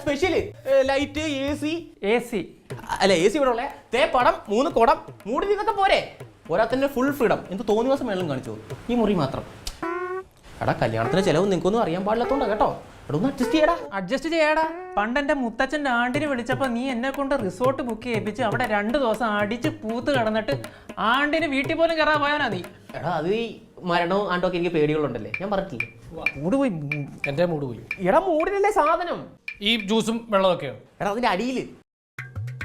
Special light A C അല്ല A C ഇവിടെ ഉള്ള പടം 3 കുടം മൂടി ഇതൊക്കെ പോരെ പോരാത്തന്നെ ഫുൾ ഫ്രീഡം എന്ത് തോന്നിയ ദിവസം വെള്ളം കാണിച്ചു ഈ മുറി മാത്രം എടാ കല്യാണത്തിന് ചിലവ് നിനക്കൊന്നും അറിയാൻ പാടില്ലാത്തോണ്ടാ കേട്ടോ ഇവിടെ ഒന്ന് അഡ്ജസ്റ്റ് ചെയ്യാടാ പണ്ട് എന്റെ മുത്തച്ഛൻ്റെ ആണ്ടിന് വിളിച്ചപ്പോൾ നീ എന്നെ കൊണ്ട് റിസോർട്ട് ബുക്ക് ചെയ്യിപ്പിച്ച് അവിടെ 2 ദിവസം അടിച്ച് പൂത്ത് കിടന്നിട്ട് ആണ്ടിന് വീട്ടിൽ പോലും കയറാൻ പോയാനാ നീ എടാ അത് ഈ മരണവും ആണ്ടൊക്കെ എനിക്ക് പേടികളുണ്ടല്ലേ ഞാൻ പറഞ്ഞിട്ടില്ലേ മൂട് പോയി എന്റെ മൂട് പോയി എടാ മൂടിനല്ലേ സാധനം ഈ ജ്യൂസും വെള്ളമൊക്കെയോ എടാ അതിന്റെ അടിയില്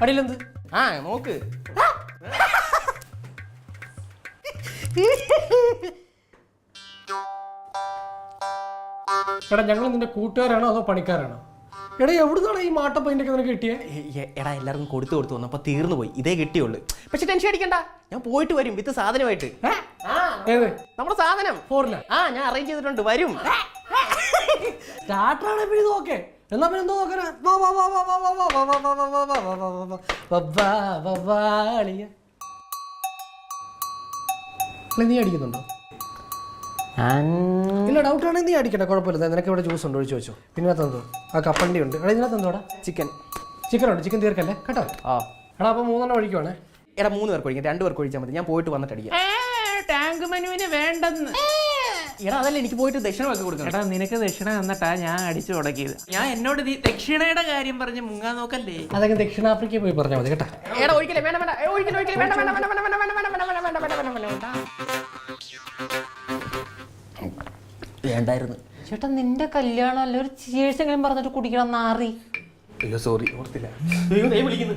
അടിയിലെന്ത് ആ നോക്ക് എടാ ഞങ്ങൾ നിന്റെ കൂട്ടുകാരാണോ അതോ പണിക്കാരാണോ എടാ എവിടുന്നാണ് ഈ മാട്ട പെയിന്റൊക്കെ നിനക്ക് കിട്ടിയേ എടാ എല്ലാവർക്കും കൊടുത്തു വന്നപ്പോൾ തീർന്നു പോയി ഇതേ കിട്ടിയുള്ളൂ പക്ഷെ ടെൻഷൻ അടിക്കണ്ട ഞാൻ പോയിട്ട് വരും വിത്ത് സാധനമായിട്ട് നമ്മുടെ സാധനം ഫോറില്ല ഞാൻ അറേഞ്ച് ചെയ്തിട്ടുണ്ട് വരും സ്റ്റാർട്ടറാണ് എപ്പോഴും നോക്കേ എന്നാ പിന്നെ എന്തോ നോക്കാനാ നീ അടിക്കുന്നുണ്ടോ ഇല്ല ഡൗട്ട് ആണെങ്കിൽ നീ അടിക്കട്ടെ കുഴപ്പമില്ല നിനക്ക് ഇവിടെ ജ്യൂസ് ഉണ്ട് ഒഴിച്ചു വെച്ചോ പിന്നെ എന്തോ ആ കപ്പണ്ടി ഉണ്ട് എടാ ഇതിനകത്ത് എന്തോടാ ചിക്കൻ ഉണ്ട് ചിക്കൻ തീർക്കല്ലേ കേട്ടോ എടാ അപ്പോൾ 3 ഒഴിക്കുവാണേ എടാ 3 പേർക്ക് ഒഴിക്കാം 2 പേർക്ക് ഒഴിച്ചാൽ മതി ഞാൻ പോയിട്ട് വന്നിട്ട് അടിക്കാം ടാങ്ക് മെനുവിന് വേണ്ടെന്ന് എടാ അതല്ല എനിക്ക് പോയിട്ട് ദക്ഷിണ വെക്കി കൊടുക്കണം എടാ നിനക്ക് ദക്ഷിണ തന്നിട്ടാ ഞാൻ അടിച്ചു തുടങ്ങിയത് ഞാൻ എന്നോട് ദക്ഷിണയുടെ കാര്യം പറഞ്ഞ് മുങ്ങാൻ നോക്കല്ലേ അതൊക്കെ ദക്ഷിണാഫ്രിക്കയിൽ പോയി പറഞ്ഞാൽ മതി കേട്ടാ എടാ ഒഴിക്കലേ വേണ്ട വേണ്ടായിരുന്നു ചേട്ടാ നിന്റെ കല്യാണം അല്ല ഒരു ചിയേഴ്സ് എങ്കിലും പറഞ്ഞിട്ട് കുടിക്കണം നാറി അയ്യോ സോറി ഓർത്തില്ല വിളിക്കുന്നു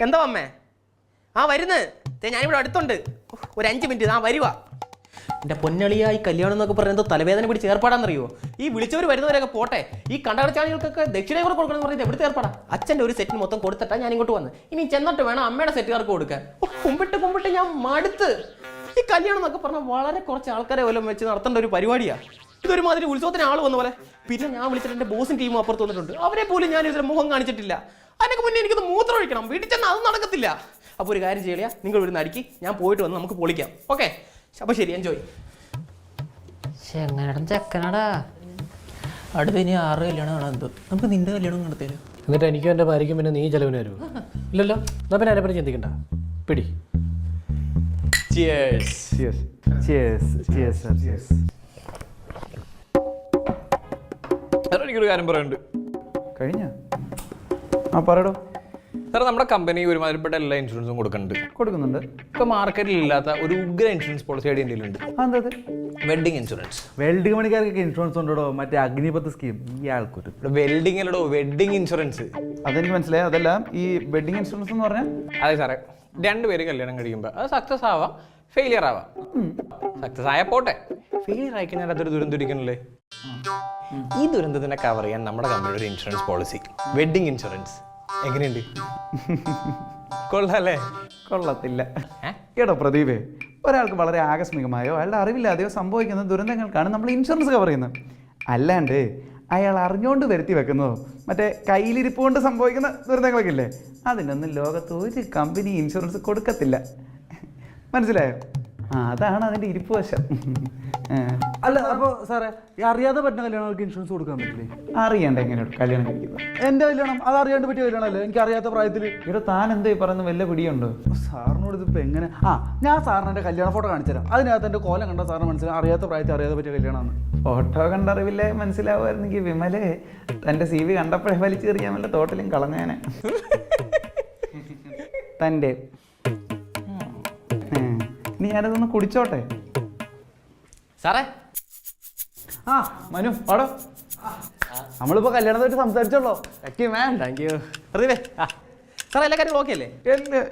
എന്താ അമ്മേ വരുന്നത് ഞാനിവിടെ അടുത്തുണ്ട് ഒരു 5 മിനിറ്റ് വരുവാ എൻ്റെ പൊന്നളിയായി കല്യാണം എന്നൊക്കെ പറയുന്നത് തലവേദന പിടിച്ച് ഏർപ്പാടാന്നറിയോ ഈ വിളിച്ചവർ വരുന്നവരൊക്കെ പോട്ടെ ഈ കണ്ടകടച്ചാളികൾക്കൊക്കെ ദക്ഷിണ കൂടെ കൊടുക്കണം എന്ന് പറയുന്നത് എവിടുത്തെ ഏർപ്പാടാ അച്ഛൻ്റെ ഒരു സെറ്റിന് മൊത്തം കൊടുത്തിട്ടാ ഞാൻ ഇങ്ങോട്ട് വന്ന് ഇനി ചെന്നിട്ട് വേണം അമ്മയുടെ സെറ്റുകാർക്ക് കൊടുക്കാൻ കുമ്പിട്ട് ഞാൻ മടുത്ത് ഈ കല്യാണം എന്നൊക്കെ പറഞ്ഞാൽ വളരെ കുറച്ച് ആൾക്കാരെ വല്ലതും വെച്ച് നടത്തേണ്ട ഒരു പരിപാടിയാണ് ഇതൊരുമാതിരി ഉത്സവത്തിന് ആൾ വന്ന പോലെ പിന്നെ ഞാൻ വിളിച്ചിട്ട് എൻ്റെ ബോസും ടീമും അപ്പുറത്ത് വന്നിട്ടുണ്ട് അവരെ പോലും ഞാൻ ഇതിൽ മുഖം കാണിച്ചിട്ടില്ല അതിനൊക്കെ മുന്നേ എനിക്കൊന്ന് മൂത്രം ഒഴിക്കണം വീട്ടിൽ ചെന്നാൽ അത് നടക്കത്തില്ല അപ്പോൾ ഒരു കാര്യം ചെയ്യില്ല നിങ്ങൾ ഇവിടുന്ന് അടിക്കി ഞാൻ പോയിട്ട് വന്ന് നമുക്ക് പൊളിക്കാം ഓക്കെ അപ്പോൾ ശരി എൻജോയ് ചെങ്ങനടം ചെക്കനടാ അടുത്ത് ഇനി 6 കല്യാണമാണ് എന്തോ നമുക്ക് നിന്റെ കല്യാണം നടത്തിയാലോ എന്നിട്ട് എനിക്കും എൻ്റെ ഭാര്യയ്ക്കും പിന്നെ നീ ചെലവിന് വരുമോ ഇല്ലല്ലോ എന്നാ പിന്നെ അതിനെപ്പറ്റി ചിന്തിക്കണ്ട പിടി എനിക്കൊരു കാര്യം പറയാനുണ്ട് കഴിഞ്ഞ പറയടോ സാർ നമ്മുടെ കമ്പനി ഒരുമാതിരിപ്പെട്ട എല്ലാ ഇൻഷുറൻസും കൊടുക്കുന്നുണ്ട് ഇപ്പൊ മാർക്കറ്റിൽ ഇല്ലാത്ത ഒരു ഉഗ്ര ഇൻഷുറൻസ് പോളിസി ഐഡിയ ഉണ്ട് അതെന്താ വെൽഡിംഗ് ഇൻഷുറൻസ് വെൽഡിംഗ് പണിക്കാർക്കൊക്കെ ഇൻഷുറൻസ് ഉണ്ടോ മറ്റേ അഗ്നിപത്ത് സ്കീം ഈ ആൾക്കൊരു വെൽഡിംഗ് അല്ലടോ വെഡ്ഡിംഗ് ഇൻഷുറൻസ് അതെനിക്ക് മനസ്സിലായി അതല്ല ഈ വെഡ്ഡിംഗ് ഇൻഷുറൻസ് എന്ന് പറഞ്ഞാൽ അതെ സാറേ 2 പേര് കല്യാണം കഴിക്കുമ്പോൾ അത് സക്സസ് ആവാം ഫെയിലിയർ ആവാം സക്സസ് ആയ പോട്ടെ ഫെയിലിയർ ആയിക്കഴിഞ്ഞാൽ അതൊരു ദുരന്തം ഇരിക്കണല്ലേ ഈ ദുരന്തത്തിനെ കവർ ചെയ്യാൻ നമ്മുടെ കമ്പനിയുടെ ഒരു ഇൻഷുറൻസ് പോളിസി വെഡ്ഡിംഗ് ഇൻഷുറൻസ് എങ്ങനെയുണ്ട് കൊള്ളാല്ലേ കൊള്ളത്തില്ല കേട്ടോ പ്രദീപേ ഒരാൾക്ക് വളരെ ആകസ്മികമായോ അയാളുടെ അറിവില്ലാതെയോ സംഭവിക്കുന്ന ദുരന്തങ്ങൾക്കാണ് നമ്മൾ ഇൻഷുറൻസ് കവർ ചെയ്യുന്നത് അല്ലാണ്ട് അയാൾ അറിഞ്ഞുകൊണ്ട് വരുത്തി വെക്കുന്നതോ മറ്റേ കയ്യിലിരിപ്പ് കൊണ്ട് സംഭവിക്കുന്ന ദുരന്തങ്ങളൊക്കെ ഇല്ലേ അതിനൊന്നും ലോകത്ത് ഒരു കമ്പനി ഇൻഷുറൻസ് കൊടുക്കത്തില്ല മനസ്സിലായോ അതാണ് അതിൻ്റെ ഇരിപ്പ് വശം അല്ല അപ്പോൾ സാറേ അറിയാതെ പറ്റുന്ന കല്യാണങ്ങൾക്ക് ഇൻഷുറൻസ് കൊടുക്കാൻ പറ്റില്ലേ അറിയണ്ട എങ്ങനെയാണ് കല്യാണം കഴിക്കുന്നത് എൻ്റെ കല്യാണം അത് അറിയാണ്ട് പറ്റിയ കല്യാണമല്ലേ എനിക്ക് അറിയാത്ത പ്രായത്തിൽ ഇവിടെ താൻ എന്തോ ഈ പറയുന്ന വല്ല പിടിയുണ്ടോ സാറിനോട് ഇതിപ്പോൾ എങ്ങനെ ഞാൻ സാറിന് എൻ്റെ കല്യാണ ഫോട്ടോ കാണിച്ചു തരാം അതിനകത്ത് എൻ്റെ കോലം കണ്ട സാറിന് മനസ്സിലാവും അറിയാത്ത പ്രായത്തിൽ അറിയാതെ പറ്റിയ കല്യാണമാണ് ഫോട്ടോ കണ്ടറിവില്ലേ മനസ്സിലാവുമായിരുന്നെങ്കിൽ വിമലേ തൻ്റെ CV കണ്ടപ്പോഴേ വലിച്ചെറിയാൻ വല്ല തോട്ടിലും കളഞ്ഞേനെ തൻ്റെ ഇനി ഞാനതൊന്ന് കുടിച്ചോട്ടെ സാറേ മനു പാടോ നമ്മളിപ്പോൾ കല്യാണത്തെ സംസാരിച്ചോളൂ താങ്ക് യു സാറേ എല്ലാ കാര്യങ്ങളും ഓക്കെ അല്ലേ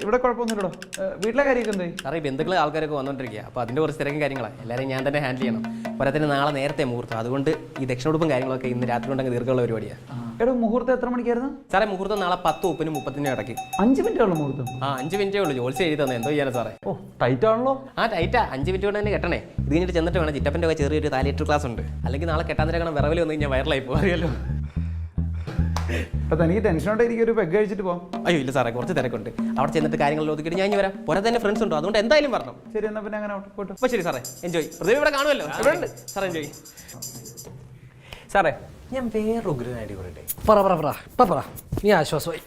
ഇവിടെ കുഴപ്പമൊന്നുമില്ലടോ വീട്ടിലെ കാര്യമൊക്കെ എന്തായി സാറേ ഈ ബന്ധുക്കൾ ആൾക്കാരൊക്കെ വന്നുകൊണ്ടിരിക്കുക അപ്പോൾ അതിൻ്റെ കുറച്ച് തിരക്കും കാര്യങ്ങളാണ് എല്ലാവരും ഞാൻ തന്നെ ഹാൻഡിൽ ചെയ്യണം പോരാത്തിന് നാളെ നേരത്തെ മുഹൂർത്തം അതുകൊണ്ട് ഈ ദക്ഷിണോടുപ്പും കാര്യങ്ങളൊക്കെ ഇന്ന് രാത്രി കൊണ്ടങ്ങ് ദീർഘമുള്ള പരിപാടിയാണ് എടോ മുഹൂർത്തം എത്ര മണിക്കായിരുന്നു സാറേ മുഹൂർത്തം നാളെ 10:30 30 ഇടയ്ക്ക് 5 മിനിറ്റേ ഉള്ളൂ മുഹൂർത്തം 5 മിനിറ്റേ ഉള്ളൂ ജോലിസ് എഴുതി തന്നെ എന്തോ ചെയ്യാനാ സാറേ ടൈറ്റ് ആണല്ലോ ടൈറ്റാ 5 മിനിറ്റ് കൊണ്ട് തന്നെ കെട്ടണേ ഇത് കഴിഞ്ഞിട്ട് ചെന്നിട്ട് വേണം ചിറ്റപ്പൻ്റെ ഒക്കെ ചെറിയൊരു താലിയേറ്റർ ക്ലാസ് ഉണ്ട് അല്ലെങ്കിൽ നാളെ കെട്ടാൻ തിരക്കണം വിറവിൽ വന്നു കഴിഞ്ഞാൽ വൈറലായി പോകും അറിയാലോ അപ്പോൾ തനിക്ക് ടെൻഷനോട്ടായിരിക്കും ഒരു പെഗ് കഴിച്ചിട്ട് പോകാം അയ്യോ ഇല്ല സാറേ കുറച്ച് തിരക്കുണ്ട് അവിടെ ചെന്നിട്ട് കാര്യങ്ങൾ ഒതുക്കിയിട്ട് ഞാൻ വരാം പുറത്ത് തന്നെ ഫ്രണ്ട്സ് ഉണ്ടോ അതുകൊണ്ട് എന്തായാലും വരണം ശരി എന്നാൽ പിന്നെ അങ്ങനെ പോട്ടെ അപ്പോൾ ശരി സാറേ എൻജോയ് പ്രതിഭ ഇവിടെ കാണുമല്ലോ എവിടെ ഉണ്ട് സാറേ എൻജോയ് സാറേ ഞാൻ വേറെ ഉഗ്രനായിട്ട് പറയട്ടെ. പറ നീ ആശ്വാസമായി.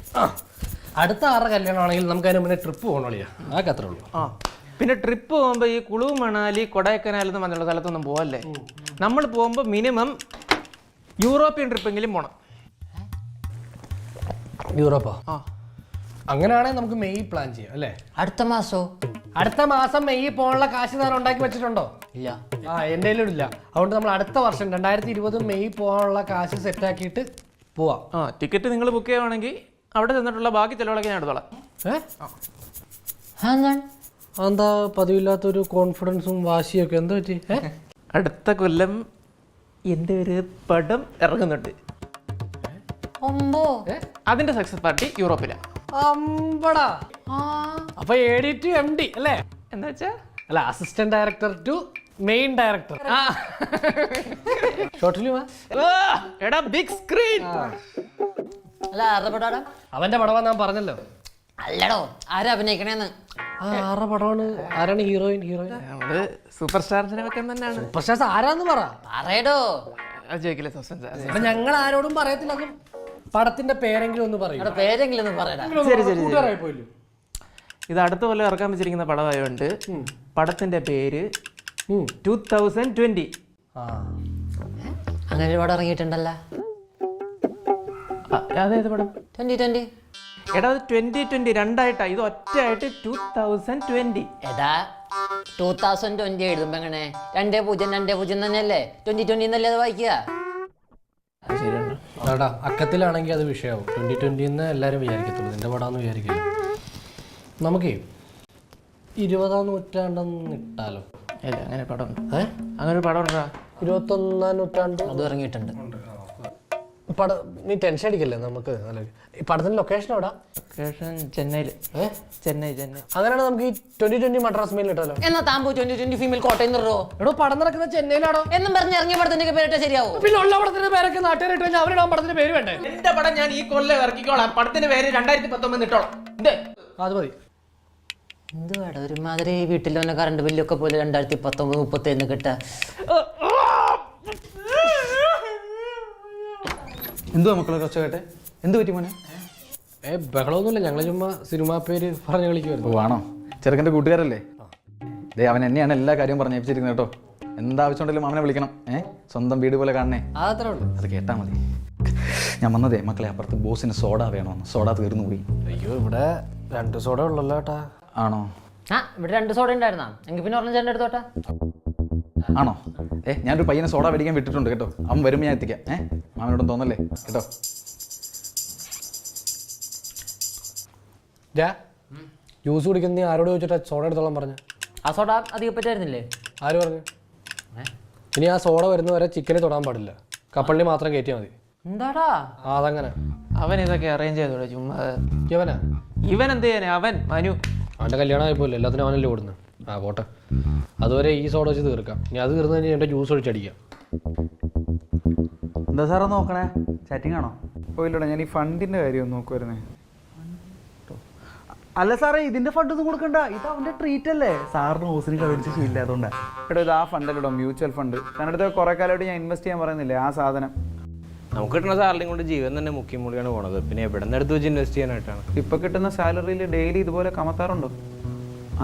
അടുത്ത ആറ് കല്യാണമാണെങ്കിൽ നമുക്ക് അതിന് മുന്നേ ട്രിപ്പ് പോകണോളിയാ, അതൊക്കെ അത്രേ ഉള്ളൂ. ആ പിന്നെ ട്രിപ്പ് പോകുമ്പോൾ ഈ കുളു മണാലി കൊടൈക്കനാൽ എന്ന് പറഞ്ഞുള്ള സ്ഥലത്തൊന്നും പോകല്ലേ. നമ്മൾ പോകുമ്പോൾ മിനിമം യൂറോപ്യൻ ട്രിപ്പെങ്കിലും പോകണം. യൂറോപ്പോ? ആ അങ്ങനെയാണെങ്കിൽ നമുക്ക് മെയ് പ്ലാൻ ചെയ്യാം അല്ലേ? അടുത്ത മാസം മെയ് പോകാനുള്ള കാശ് താൻ ഉണ്ടാക്കി വെച്ചിട്ടുണ്ടോ? ഇല്ല. എൻ്റെ കയ്യിലും ഇല്ല. അതുകൊണ്ട് നമ്മൾ അടുത്ത വർഷം 2020 മെയ് പോകാനുള്ള കാശ് സെറ്റാക്കിയിട്ട് പോവാം. ആ ടിക്കറ്റ് നിങ്ങൾ ബുക്ക് ചെയ്യുവാണെങ്കിൽ അവിടെ ചെന്നിട്ടുള്ള ബാക്കി ചിലവുകളൊക്കെ ഞാൻ എടുത്തോളാം. എന്താ പതിവില്ലാത്തൊരു കോൺഫിഡൻസും വാശിയൊക്കെ എന്താ പറ്റി? അടുത്ത കൊല്ലം എൻ്റെ ഒരു പടം ഇറങ്ങുന്നുണ്ട്. അതിന്റെ സക്സസ് പാർട്ടി യൂറോപ്പിലാണ്. അമ്പടാ. അപ്പൊ AD to MD അല്ലേ? എന്താ വെച്ചാ അല്ല, assistant director to main director. Short ഫിലിമാ? എടാ ബിഗ് സ്ക്രീൻ. അല്ല ആരുടെ പടമാണ്? അവന്റെ പടമാ ഞാൻ പറഞ്ഞല്ലോ. അല്ലടോ, ആരാ അഭിനയിക്കണേന്ന്? ആരുടെ പടമാണ്? ആരാണ് ഹീറോയിൻ? നമ്മള് സൂപ്പർ സ്റ്റാർസിനെ വെക്കാൻ തന്നെയാണ്. പക്ഷേ ആരാന്ന് പറ. പറയടോ. അത് ചോദിക്കില്ലേ സസ്പെൻസ്? അപ്പൊ ഞങ്ങൾ ആരോടും പറയത്തില്ല. അതും പടത്തിന്റെ പേരെങ്കിലും ഒന്ന് പറയും. പേരെങ്കിലും ഒന്ന് പറയടാ. കൂട്ടുകാരായി പോയില്ലോ. ഇത് അടുത്ത കൊല്ലം ഇറക്കാൻ വെച്ചിരിക്കുന്ന പടമായോണ്ട് പടത്തിന്റെ പേര് 2020. അങ്ങനെ ഒരു പടം ഇറങ്ങിയിട്ടുണ്ടല്ലോ. അതേത് പടം? 2020. എടാ അത് 2020 രണ്ടായിട്ടാ, ഇത് ഒറ്റയായിട്ട് 2020. എടാ 2020 എഴുതുമ്പോ എങ്ങനെ 2020 തന്നെയല്ലേ? 2020 എന്നല്ലേ അത് വായിക്കുക? അതാ അക്കത്തിലാണെങ്കിൽ അത് വിഷയമാവും. 2020 എന്ന് എല്ലാവരും വിചാരിക്കത്തുള്ളൂ. നിന്റെ പടാന്ന് വിചാരിക്കില്ല. നമുക്കേ 20ാം നൂറ്റാണ്ടെന്ന് ഇട്ടാലോ? ഇല്ല, അങ്ങനെ പടം ഉണ്ട്. അങ്ങനെ ഒരു പടം ഉണ്ടാ? 21ാം നൂറ്റാണ്ട് അത് ഇറങ്ങിയിട്ടുണ്ട്. പടം നീ ടെൻഷൻ അടിക്കല്ലേ? നമുക്ക് ഈ പടത്തിന്റെ ലൊക്കേഷൻ എവിടാ? ലൊക്കേഷൻ ചെന്നൈയിൽ. ചെന്നൈ. അങ്ങനെയാണ് നമുക്ക് ഈ 2020 മദ്രാസ് മെയിൽ ഇട്ടാലോ? എന്നാ താമ്പോ 2020 ഫീമെയിൽ കോട്ടയം നിറോ? എടോ പടം നടക്കുന്ന ചെന്നൈയിലാണോ എന്നും പറഞ്ഞ് ഇറങ്ങിയ പടത്തിന്റെ പേരിട്ട് ശരിയാവോ? പിന്നെ ഉള്ള പടത്തിന്റെ പേരൊക്കെ നാട്ടുകാരിട്ട് കഴിഞ്ഞാൽ അവരിടാൻ പടത്തിന്റെ പേര് വേണ്ടേ? എന്റെ പടം ഞാൻ ഈ കൊല്ലം ഇറക്കിക്കോളാം. പടത്തിന്റെ പേര് 2019 ഇട്ടോളാം. അത് മതി. എന്തുവാടാ ഒരുമാതിരി വീട്ടിൽ വന്ന കറണ്ട് ബില്ലൊക്കെ പോലെ 2019 30 കിട്ടാ. എന്തുവാ മക്കളെ കൊച്ചകട്ടെ? എന്ത് പറ്റി മോനെ? ബഹളമൊന്നുമില്ല. ഞങ്ങൾ ചുമ്മാ സിനിമാ പേര് പറഞ്ഞു കളിക്കുമായിരുന്നു. ഓ ആണോ? ചെറുക്കൻ്റെ കൂട്ടുകാരല്ലേ? ദേ അവൻ എന്നെയാണ് എല്ലാ കാര്യവും പറഞ്ഞേപ്പിച്ചിരിക്കുന്നത് കേട്ടോ. എന്താവശ്യം ഉണ്ടെങ്കിലും അവനെ വിളിക്കണം. സ്വന്തം വീട് പോലെ കാണണേ. അതത്രേ ഉള്ളൂ. അത് കേട്ടാ മതി. ഞാൻ വന്നതേ മക്കളെ, അപ്പുറത്ത് ബോസിന് സോഡ വേണമെന്ന്. സോഡ തീർന്നു പോയി. അയ്യോ, ഇവിടെ 2 സോഡ ഉള്ളല്ലോ ഏട്ടാ. ആണോ? ഇവിടെ 2 സോഡ ഉണ്ടായിരുന്നാ? എങ്കിൽ പിന്നെ ഒരെണ്ണം ചേട്ടൻ എടുത്തോട്ടെ. ആണോ? ഞാനൊരു പയ്യനെ സോഡ മേടിക്കാൻ വിട്ടിട്ടുണ്ട് കേട്ടോ. അവൻ വരുമ്പോൾ ഞാൻ എത്തിക്കാം. മാമനോടും തോന്നല്ലേ കേട്ടോ. ജ്യൂസ് കുടിക്കുന്ന നീ ആരോട് ചോദിച്ചിട്ടാ സോഡ എടുത്തോളം പറഞ്ഞു? ആ സോഡ അധികം പറ്റായിരുന്നില്ലേ? ആര് പറഞ്ഞു? ഇനി ആ സോഡ വരുന്നവരെ ചിക്കനെ തൊടാൻ പാടില്ല. കപ്പലിന് മാത്രം കയറ്റിയാൽ മതി. എന്താടാ? അതങ്ങനെ. അവൻ ഇതൊക്കെ അറേഞ്ച് ചെയ്തോളൂ ചുമ്മാ. ഇവനാ? ഇവൻ എന്ത് ചെയ്യാനാ? അവൻ മനു. അവൻ്റെ കല്യാണം ആയിപ്പോലെ എല്ലാത്തിനും അവനല്ലേ ഓടുന്നത്. പോട്ടെ. അതുവരെ ഈ സോഡ വെച്ച് തീർക്കാം. ഇനി അത് തീർന്നു കഴിഞ്ഞാൽ എൻ്റെ ജ്യൂസ് ഒഴിച്ചടിക്കാം. എന്താ സാറേ നോക്കണേ? ചാറ്റിംഗ് ആണോ? പോയില്ലടാ, ഞാൻ ഈ ഫണ്ടിന്റെ കാര്യം നോക്കുമായിരുന്നേ. അല്ല സാറേ, ഇതിന്റെ ഫണ്ട് ഒന്നും കൊടുക്കണ്ട. ഇത് അവന്റെ ട്രീറ്റ് അല്ലേ? സാറിന് ഹോസിന് കഴിച്ച് ശീലില്ല, അതുകൊണ്ടാ. എടോ ഇത് ആ ഫണ്ടല്ലോ, മ്യൂച്വൽ ഫണ്ട്. ഞാനടുത്ത് കുറെ കാലമായിട്ട് ഞാൻ ഇൻവെസ്റ്റ് ചെയ്യാൻ പറയുന്നില്ലേ ആ സാധനം. നമുക്ക് കിട്ടുന്ന സാലറിയും കൊണ്ട് ജീവൻ തന്നെ മുക്കി മൂളിയാണ് പോണത്. പിന്നെ എവിടെ നിന്ന് എടുത്ത് വെച്ച് ഇൻവെസ്റ്റ് ചെയ്യാനായിട്ടാണ്? ഇപ്പൊ കിട്ടുന്ന സാലറിയിൽ ഡെയിലി ഇതുപോലെ കമത്താറുണ്ടോ?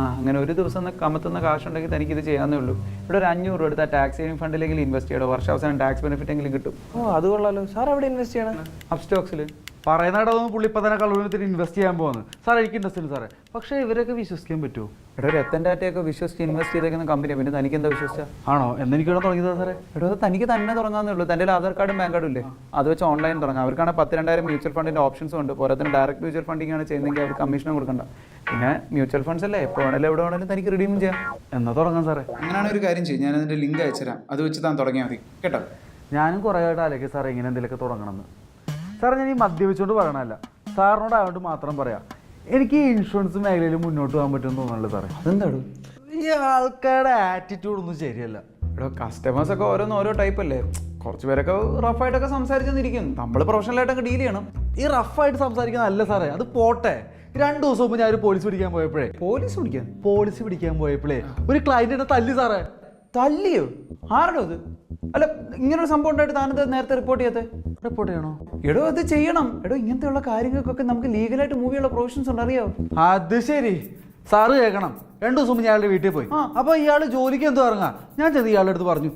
അങ്ങനെ ഒരു ദിവസം കമത്തുന്ന കാശുണ്ടെങ്കിൽ തനിക്ക് ഇത് ചെയ്യാവുന്നേ ഉള്ളൂ. ഇവിടെ ഒരു 500 രൂപ എടുത്താൽ ടാക്സ് സേവിംഗ് ഫണ്ടിലെങ്കിലും ഇൻവെസ്റ്റ് ചെയ്യണം. വർഷാവസാനം ടാക്സ് ബെനിഫിറ്റ് എങ്കിലും കിട്ടും. അത് കൊള്ളാലോ. സാർ എവിടെ ഇൻവെസ്റ്റ് ചെയ്യണം? അപ്സ്റ്റോക്സിൽ. പറയുന്നതൊന്നും പുള്ളി ഇപ്പം തന്നെ കള്ളൂരത്തിന് ഇൻവെസ്റ്റ് ചെയ്യാൻ പോകുന്നത്. സാർ എനിക്ക് ഇൻട്രസ്റ്റ് ഉണ്ട് സാറേ. പക്ഷേ ഇവരൊക്കെ വിശ്വസിക്കാൻ പറ്റുമോ? എടോ രത്തൻ ടാറ്റയൊക്കെ വിശ്വസിച്ച് ഇൻവെസ്റ്റ് ചെയ്തേക്കുന്ന കമ്പനി, പിന്നെ തനിക്ക് എന്താ വിശ്വസിച്ചാൽ? ആണോ? എന്നെനിക്കിവിടെ തുടങ്ങിയതാ സാറേ. എടോ അത് തനിക്ക് തന്നെ തുടങ്ങാന്നേ ഉള്ളൂ. തൻ്റെ ആധാർ കാർഡും പാൻ കാർഡും ഇല്ലേ? അത് വെച്ച് ഓൺലൈൻ തുടങ്ങാം. അവർക്കാണ് 10,000 മ്യൂച്വൽ ഫണ്ടിൻ്റെ ഓപ്ഷൻസും ഉണ്ട്. പോരാത്തിന് ഡയറക്റ്റ് മ്യൂച്വൽ ഫണ്ടിങ് ആണ് ചെയ്യുന്നതെങ്കിൽ അവർ കമ്മീഷനും കൊടുക്കണ്ട. പിന്നെ മ്യൂച്വൽ ഫണ്ട്സ് അല്ലേ, എപ്പോൾ വേണമെങ്കിലും എവിടെ വേണമെങ്കിലും തനിക്ക് റിഡീം ചെയ്യാം. എന്നാ തുടങ്ങാം സാറേ. അങ്ങനെയാണ് ഒരു കാര്യം ചെയ്യും. ഞാൻ അതിൻ്റെ ലിങ്ക് അയച്ചുതരാം. അത് വെച്ച് താൻ തുടങ്ങിയാൽ മതി കേട്ടോ. ഞാനും കുറേ ആയിട്ട് ആലോചിക്കും സാറേ ഇങ്ങനെ എന്തെങ്കിലുമൊക്കെ തുടങ്ങണമെന്ന്. സാറേ ഞാൻ ഈ മദ്യപിച്ചുകൊണ്ട് പറയണമല്ല, സാറിനോട് ആയതുകൊണ്ട് മാത്രം പറയാം. എനിക്ക് ഈ ഇൻഷുറൻസ് മേഖലയിൽ മുന്നോട്ട് പോകാൻ പറ്റുമെന്ന് തോന്നുന്നുള്ളൂ സാറേ. അതെന്താണ് ഈ ആൾക്കാരുടെ ആറ്റിറ്റ്യൂഡ് ഒന്നും ശരിയല്ല. ഇവിടെ കസ്റ്റമേഴ്സൊക്കെ ഓരോ ടൈപ്പ് അല്ലേ. കുറച്ച് പേരൊക്കെ റഫായിട്ടൊക്കെ സംസാരിച്ചെന്നിരിക്കും. നമ്മൾ പ്രൊഫഷണലായിട്ടൊക്കെ ഡീൽ ചെയ്യണം. ഈ റഫായിട്ട് സംസാരിക്കുന്ന അല്ല സാറേ, അത് പോട്ടെ. 2 ദിവസം മുമ്പ് ഞാൻ ഒരു പോലീസ് പിടിക്കാൻ പോയപ്പോഴേ ഒരു ക്ലയന്റിനെ തല്ലി സാറേ. തല്ലിയോ? ആരുടെ അത്? അല്ല, ഇങ്ങനൊരു സംഭവം ഉണ്ടായിട്ട് താനത് നേരത്തെ റിപ്പോർട്ട് ചെയ്യാത്തേ? റിപ്പോർട്ട് ചെയ്യണോ? എടോ അത് ചെയ്യണം. എടോ ഇങ്ങനത്തെയുള്ള കാര്യങ്ങൾക്കൊക്കെ നമുക്ക് ലീഗലായിട്ട് മൂവ് ചെയ്യാനുള്ള പ്രൊവിഷൻസ് ഉണ്ട്, അറിയാവോ? അത് ശരി. സാറ് കേൾക്കണം, 2 ദിവസം മുമ്പ് ഇയാളുടെ വീട്ടിൽ പോയി. അപ്പൊ ഇയാൾ ജോലിക്ക് എന്തോ ഇറങ്ങാ. ഞാൻ ചെന്ന് ഇയാളുടെ അടുത്ത് പറഞ്ഞു,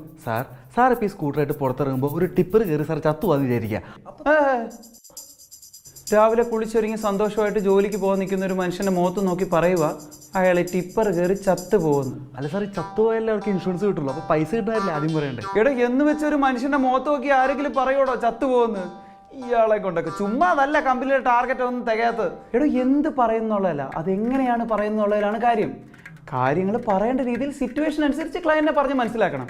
സാർ ഇപ്പൊ ഈ സ്കൂട്ടറായിട്ട് പുറത്തിറങ്ങുമ്പോൾ ഒരു ടിപ്പർ കയറി സാർ ചത്തുവാന്ന് വിചാരിക്കുക. രാവിലെ കുളിച്ചൊരുങ്ങി സന്തോഷമായിട്ട് ജോലിക്ക് പോകാൻ നിൽക്കുന്ന ഒരു മനുഷ്യന്റെ മുഖത്ത് നോക്കി പറയുക അയാളെ ടിപ്പർ കയറി ചത്തു പോകുന്നു. അല്ല സാർ, ഈ ചത്തുപോയാലേ അവർക്ക് ഇൻഷുറൻസ് കിട്ടുള്ളൂ. അപ്പൊ പൈസ കിട്ടാറില്ല ആദ്യം പറയണ്ടേ? എടോ എന്ന് വെച്ച ഒരു മനുഷ്യന്റെ മുഖത്ത് നോക്കി ആരെങ്കിലും പറയോടോ ചത്തു പോകുന്നു? ഇയാളെ കൊണ്ടൊക്കെ ചുമ്മാ അതല്ല കമ്പനിയുടെ ടാർഗറ്റ് ഒന്നും തികയാത്തത്. എടോ എന്ത് പറയുന്നുള്ളതല്ല, അതെങ്ങനെയാണ് പറയുന്നുള്ളതിലാണ് കാര്യം. കാര്യങ്ങൾ പറയേണ്ട രീതിയിൽ സിറ്റുവേഷൻ അനുസരിച്ച് ക്ലയന്റിനെ പറഞ്ഞ് മനസ്സിലാക്കണം.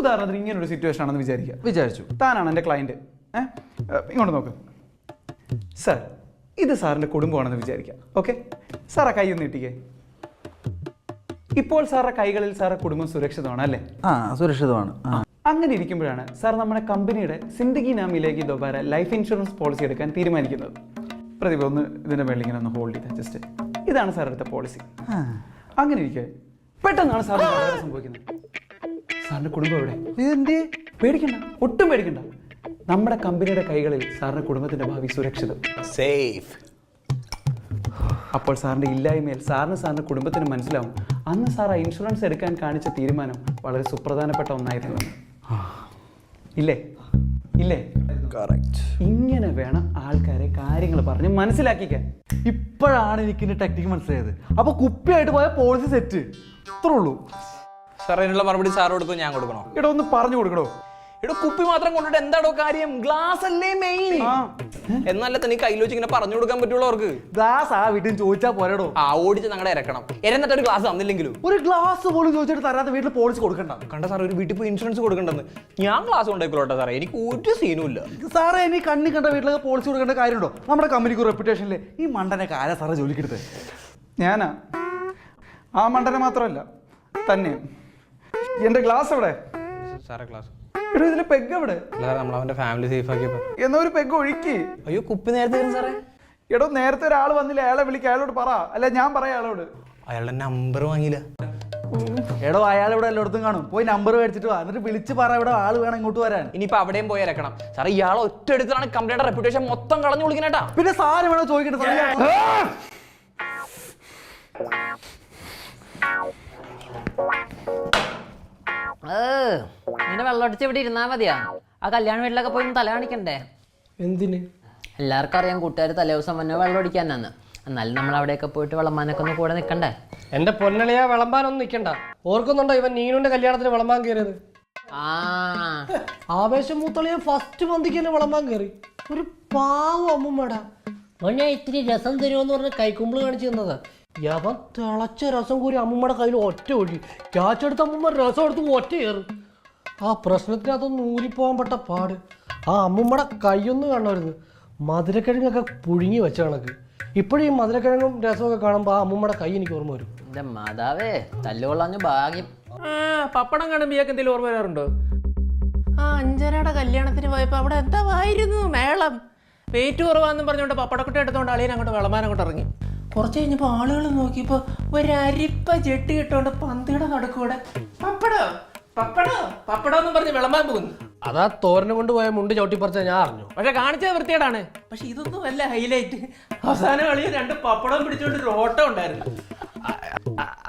ഉദാഹരണത്തിന് ഇങ്ങനൊരു സിറ്റുവേഷൻ ആണെന്ന് വിചാരിച്ചു. താനാണ് എൻ്റെ ക്ലയന്റ്. ഇങ്ങോട്ട് നോക്ക് സാർ, ഇത് സാറിൻ്റെ കുടുംബമാണെന്ന് വിചാരിക്കാം. ഓക്കെ, സാർ ആ കൈ ഒന്ന് ഇട്ടിക്കേ. ഇപ്പോൾ സാറിന്റെ കൈകളിൽ സാറെ കുടുംബം സുരക്ഷിതമാണ് അല്ലേ? സുരക്ഷിതമാണ്. അങ്ങനെ ഇരിക്കുമ്പോഴാണ് സാർ നമ്മുടെ കമ്പനിയുടെ സിന്ദഗി നാമിലേക്ക് ദോബാര ലൈഫ് ഇൻഷുറൻസ് പോളിസി എടുക്കാൻ തീരുമാനിക്കുന്നത്. പ്രതിഭ ഒന്ന് ഇതിന്റെ മേളിൽ ഇങ്ങനെ ഒന്ന് ഹോൾഡ് ചെയ്ത ജസ്റ്റ്. ഇതാണ് സാർ എടുത്ത പോളിസി. അങ്ങനെ ഇരിക്കെ പെട്ടെന്നാണ് സാറിന് അപകടം സംഭവിക്കുന്നത്. സാറിന്റെ കുടുംബം എവിടെ? ഇതെന്തേ? പേടിക്കണ്ട, ഒട്ടും പേടിക്കണ്ട. നമ്മുടെ കമ്പനിയുടെ കൈകളിൽ സാറിന്റെ കുടുംബത്തിന്റെ ഭാവി സുരക്ഷിതം, സേഫ്. അപ്പോൾ സാറിന്റെ ഇല്ലായ്മയിൽ സാറിന്റെ കുടുംബത്തിന് മനസ്സിലാവും അന്ന് സാർ ആ ഇൻഷുറൻസ് എടുക്കാൻ കാണിച്ച തീരുമാനം വളരെ സുപ്രധാനപ്പെട്ട ഒന്നായിരുന്നു. ഇല്ലേ? ഇങ്ങനെ വേണം ആൾക്കാരെ കാര്യങ്ങൾ പറഞ്ഞ് മനസ്സിലാക്കിക്കാൻ. ഇപ്പോഴാണ് എനിക്ക് ടെക്നിക്ക് മനസ്സിലായത്. അപ്പൊ കുപ്പിയായിട്ട് പോയ പോളിസി സെറ്റ്. ഇത്രേ ഉള്ളൂ സാർ. അതിനുള്ള മറുപടി സാർ കൊടുത്തു, ഞാൻ കൊടുക്കണോ? എടോ ഒന്ന് പറഞ്ഞു കൊടുക്കണോ? ഇവിടെ കുപ്പി മാത്രം കൊണ്ടിട്ട് എന്താടോ കാര്യം? ഗ്ലാസ് അല്ലേ മെയിൻ. എന്നല്ല തന്നെ കയ്യിൽ വെച്ച് ഇങ്ങനെ പറഞ്ഞു കൊടുക്കാൻ പറ്റുള്ളൂ അവർക്ക്. ഗ്ലാസ് ആ വീട്ടിൽ ചോദിച്ചാൽ പോരടോ. ഓടിച്ച് ഞങ്ങളുടെ ഇറക്കണം. എന്നിട്ട് ഒരു ഗ്ലാസ് തന്നില്ലെങ്കിലും ഒരു ഗ്ലാസ് പോലും ചോദിച്ചിട്ട് തരാത്ത വീട്ടിൽ പോളിസി കൊടുക്കണ്ട. കണ്ട സാർ, ഒരു വീട്ടിൽ പോയി ഇൻഷുറൻസ് കൊടുക്കണ്ടെന്ന്. ഞാൻ ഗ്ലാസ് കൊണ്ടേക്കോട്ടെ സാറേ, എനിക്ക് ഒരു സീനും ഇല്ല. സാറേ, ഇനി കണ്ണി കണ്ട വീട്ടിലൊക്കെ പോളിസി കൊടുക്കേണ്ട കാര്യമുണ്ടോ? നമ്മുടെ കമ്പനിക്ക് റെപ്യൂട്ടേഷനിലെ ഈ മണ്ടനൊക്കെ ആരാ സാറേ ജോലിക്കെടുത്ത്? ഞാനാ. ആ മണ്ടനെ മാത്രമല്ല തന്നെ. എന്റെ ഗ്ലാസ് എവിടെ? സാറേ ഗ്ലാസ് എടോ ഇതിലെ പെഗ് എവിടെ? നമ്മൾ അവന്റെ ഫാമിലി സേഫ് ആക്കിയപ്പോ എന്നാ ഒരു പെഗ് ഒഴുക്കി. അയ്യോ, കുപ്പി നേരത്തെ തരും സാറേ. എടോ നേരത്തെ ഒരാൾ വന്നില്ല, അയാളെ വിളിക്കുക, അയാളോട് പറ. അല്ല ഞാൻ പറയാം അയാളോട്. അയാളുടെ നമ്പർ വാങ്ങിയില്ല. എടോ അയാൾ ഇവിടെ എല്ലായിടത്തും കാണും. പോയി നമ്പർ മേടിച്ചിട്ട് വാ, എന്നിട്ട് വിളിച്ച് പറ ഇവിടെ ആള് വേണം ഇങ്ങോട്ട് വരാൻ. ഇനിയിപ്പോ അവിടെയും പോയി ഇറക്കണം സാറേ. ഇയാൾ ഒറ്റ എടുത്താണ് കമ്പനിയുടെ റെപ്യൂട്ടേഷൻ മൊത്തം കളഞ്ഞു വിളിക്കണേട്ടാ. പിന്നെ സാറ് വേണോ ചോദിക്കട്ടെ? ഇങ്ങനെ വെള്ളമടിച്ച് ഇവിടെ ഇരുന്നാ മതിയാ? ആ കല്യാണ വീട്ടിലൊക്കെ പോയി തല കാണിക്കണ്ടേ? എന്തിന്? എല്ലാവർക്കും അറിയാം കൂട്ടുകാർ തലേ ദിവസം മുന്നേ വെള്ളം അടിക്കാനാന്ന്. എന്നാലും നമ്മൾ അവിടെയൊക്കെ പോയിട്ട് വിളമ്പാനൊക്കെ ഒന്ന് കൂടെ നിൽക്കണ്ടേ? എന്റെ പൊന്നളിയാ, വിളമ്പാനൊന്നും നിൽക്കണ്ട. ഓർക്കുന്നുണ്ടോ ഇവൻ നീനുന്റെ കല്യാണത്തിന് വിളമ്പാൻ കയറിയത്? ആവേശം മൂത്തളിയാ ഫസ്റ്റ് മന്തിക്ക് തന്നെ വിളമ്പാൻ കയറി. ഒരു പാവം അമ്മുമ്മടാ. ഞാൻ ഇത്തിരി രസം തരുമെന്ന് പറഞ്ഞ് കൈക്കുമ്പിള് കാണിച്ചു തന്നതാ. യവൻ തിളച്ച രസം കൂടി അമ്മുമ്മയുടെ കയ്യിൽ ഒറ്റ ഒഴി. ക്യാച്ചെടുത്ത അമ്മുമ്മ രസം എടുത്ത് ഒറ്റ കയറും. ആ പ്രശ്നത്തിനകത്തൊന്ന് ഊരിപ്പോകാൻ പെട്ട പാട്. ആ അമ്മുമ്മയുടെ കൈയൊന്നും കാണരുത്. മധുരക്കിഴങ്ങൊക്കെ പുഴുങ്ങി വെച്ച കണക്ക്. ഇപ്പോഴും ഈ മധുരക്കിഴങ്ങും രസമൊക്കെ കാണുമ്പോൾ ആ അമ്മുമ്മയുടെ കൈ എനിക്ക് ഓർമ്മ വരും. എന്റെ മാതാവേ, തല്ലുകൊള്ളാഞ്ഞ ഭാഗ്യം. പപ്പടം കാണുമ്പോൾ ഇയാൾക്ക് എന്തെങ്കിലും ഓർമ്മ വരാറുണ്ടോ? അഞ്ജനയുടെ കല്യാണത്തിന് പോയപ്പോ അവിടെ എന്തായിരുന്നു മേളം. വെയിറ്റ് കുറവാന്നും പറഞ്ഞുകൊണ്ട് പപ്പടക്കുട്ടി എടുത്തോണ്ട് അളിയൻ അങ്ങോട്ട് വിളമ്പാൻ അങ്ങോട്ട് ഇറങ്ങി. കുറച്ച് കഴിഞ്ഞപ്പോൾ ആളുകൾ നോക്കിയപ്പോൾ ഒരു അരിപ്പ ചെട്ടി ഇട്ടുകൊണ്ട് പന്തിയുടെ നടുക്കൂടെ പപ്പടോ പപ്പടോ പപ്പടോ എന്ന് പറഞ്ഞ് വിളമ്പാൻ പോകുന്നു. അതാ തോരനെ കൊണ്ട് പോയ മുണ്ട് ചവിട്ടി പറിച്ച ഞാൻ അറിഞ്ഞു. പക്ഷെ കാണിച്ചത് വൃത്തികേടാണ്. പക്ഷെ ഇതൊന്നും അല്ല ഹൈലൈറ്റ്. അവസാനം അളിയൻ 2 പപ്പടം പിടിച്ചോണ്ട് ഒരു ഓട്ടം ഉണ്ടായിരുന്നു.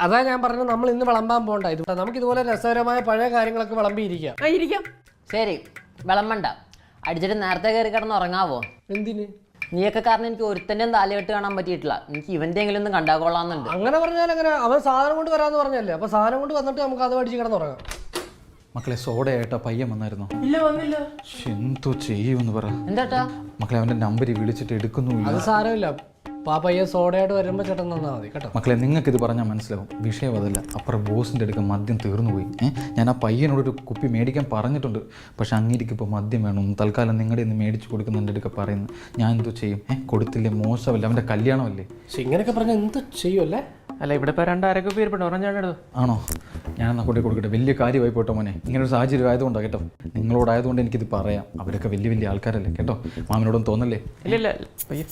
അതാ ഞാൻ പറഞ്ഞത്, നമ്മൾ ഇന്ന് വിളമ്പാൻ പോകണ്ട. ഇത് നമുക്ക് ഇതുപോലെ രസകരമായ പഴയ കാര്യങ്ങളൊക്കെ വിളമ്പിയിരിക്കാം. ഇരിക്കാം. ശരി, വിളമ്പണ്ട. അടിച്ചിട്ട് നേരത്തെ കയറി കിടന്ന് ഉറങ്ങാവോ? എന്തിന്? നീയൊക്കെ കാരണം എനിക്ക് ഒരുത്തൻ്റെയും താലകെട്ട് കാണാൻ പറ്റിയിട്ടില്ല. എനിക്ക് ഇവന്റെ എങ്കിലും ഒന്നും കണ്ടാകൊള്ളാന്നുണ്ട്. അങ്ങനെ പറഞ്ഞാൽ അങ്ങനെ. അവൻ സാധനം കൊണ്ട് വരാന്ന് പറഞ്ഞല്ലേ. അപ്പൊ സാധനം കൊണ്ട് വന്നിട്ട് നമുക്ക് അത് അടിച്ച് കിടന്നുറങ്ങാം. മക്കളെ, സോഡയായിട്ടാ പയ്യൻ വന്നായിരുന്നോ? ഇല്ല, വന്നില്ല. എന്തോ ചെയ്യുമെന്ന് പറ. എന്താട്ടാ? മക്കളെ, അവന്റെ നമ്പർ വിളിച്ചിട്ട് എടുക്കുന്നുമില്ല. അത് സാരമില്ല. പാപ്പയ്യ സോഡയായിട്ട് വരുമ്പോ ചേട്ടൻ തന്നാ മതി കേട്ടോ. മക്കളെ, നിങ്ങൾക്ക് ഇത് പറഞ്ഞാൽ മനസ്സിലാവും. വിഷയം അതല്ല. അപ്പുറം ബോസിൻ്റെ അടുക്ക മദ്യം തീർന്നു പോയി. ഞാൻ ആ പയ്യനോടൊരു കുപ്പി മേടിക്കാൻ പറഞ്ഞിട്ടുണ്ട്. പക്ഷെ അങ്ങേരിക്ക് ഇപ്പോൾ മദ്യം വേണം. തൽക്കാലം നിങ്ങളുടെ ഇന്ന് മേടിച്ച് കൊടുക്കുന്നതിൻ്റെ അടുക്ക പറയുന്നു. ഞാൻ എന്തോ ചെയ്യും? കൊടുത്തില്ലേ മോശമല്ല, അവൻ്റെ കല്യാണമല്ലേ. പക്ഷെ ഇങ്ങനെയൊക്കെ പറഞ്ഞാൽ എന്ത് ചെയ്യുമല്ലേ? അല്ല, ഇവിടെ ഇപ്പോൾ 2 അരക്ക് പേരിപ്പെട്ടോ ഓറഞ്ചാണ്. ആണോ? ഞാനെന്നാ കൊണ്ടേ കൊടുക്കട്ടെ. വലിയ കാര്യമായി പോട്ടോ മോനെ. ഇങ്ങനൊരു സാഹചര്യം ആയതുകൊണ്ടാണ് കേട്ടോ. നിങ്ങളോടായതുകൊണ്ട് എനിക്കിത് പറയാം. അവരൊക്കെ വലിയ വലിയ ആൾക്കാരല്ലേ കേട്ടോ. മാമിനോടൊന്നും തോന്നല്ലേ? ഇല്ല പയ്യ